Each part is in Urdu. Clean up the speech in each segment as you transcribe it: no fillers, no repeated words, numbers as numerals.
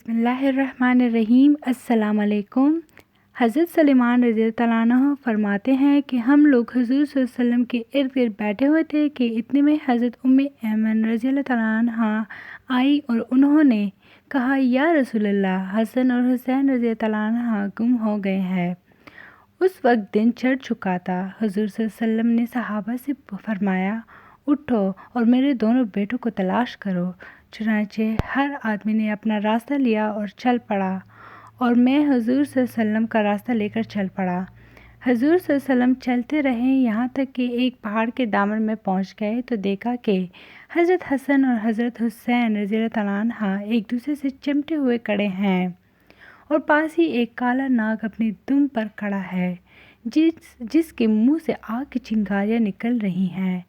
بسم اللہ الرحمن الرحیم۔ السلام علیکم۔ حضرت سلیمان رضی اللہ عنہ فرماتے ہیں کہ ہم لوگ حضور صلی اللہ علیہ وسلم کے ارد گرد بیٹھے ہوئے تھے کہ اتنے میں حضرت ایمن رضی اللہ عنہ آئی اور انہوں نے کہا، یا رسول اللہ، حسن اور حسین رضی اللہ عنہ گم ہو گئے ہیں۔ اس وقت دن چڑھ چکا تھا۔ حضور صلی اللہ علیہ وسلم نے صحابہ سے فرمایا، اٹھو اور میرے دونوں بیٹوں کو تلاش کرو۔ چنانچہ ہر آدمی نے اپنا راستہ لیا اور چل پڑا، اور میں حضور صلی اللہ علیہ وسلم کا راستہ لے کر چل پڑا۔ حضور صلی اللہ علیہ وسلم چلتے رہے یہاں تک کہ ایک پہاڑ کے دامن میں پہنچ گئے تو دیکھا کہ حضرت حسن اور حضرت حسین رضی اللہ عنہ ایک دوسرے سے چمٹے ہوئے کھڑے ہیں، اور پاس ہی ایک کالا ناگ اپنی دم پر کھڑا ہے، جس کے منہ سے آگ کی چنگاریاں نکل رہی ہیں۔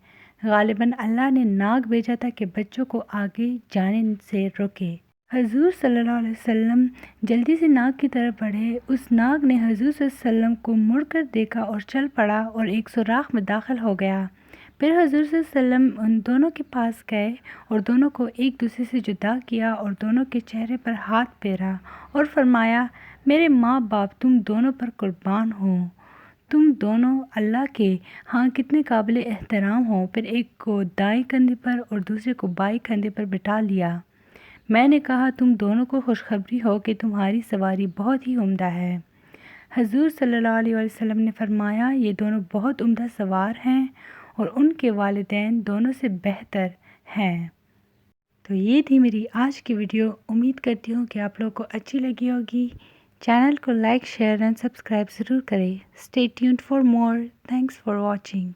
غالباً اللہ نے ناگ بھیجا تھا کہ بچوں کو آگے جانے سے روکے۔ حضور صلی اللہ علیہ وسلم جلدی سے ناگ کی طرف بڑھے۔ اس ناگ نے حضور صلی اللہ علیہ وسلم کو مڑ کر دیکھا اور چل پڑا اور ایک سوراخ میں داخل ہو گیا۔ پھر حضور صلی اللہ علیہ وسلم ان دونوں کے پاس گئے اور دونوں کو ایک دوسرے سے جدا کیا اور دونوں کے چہرے پر ہاتھ پھیرا اور فرمایا، میرے ماں باپ تم دونوں پر قربان ہوں، تم دونوں اللہ کے ہاں کتنے قابل احترام ہو۔ پھر ایک کو دائیں کندھے پر اور دوسرے کو بائیں کندھے پر بٹھا لیا۔ میں نے کہا، تم دونوں کو خوشخبری ہو کہ تمہاری سواری بہت ہی عمدہ ہے۔ حضور صلی اللہ علیہ وسلم نے فرمایا، یہ دونوں بہت عمدہ سوار ہیں اور ان کے والدین دونوں سے بہتر ہیں۔ تو یہ تھی میری آج کی ویڈیو۔ امید کرتی ہوں کہ آپ لوگوں کو اچھی لگی ہوگی۔ چینل کو لائک، شیئر اینڈ سبسکرائب ضرور کریں۔ Stay tuned for more. Thanks for watching.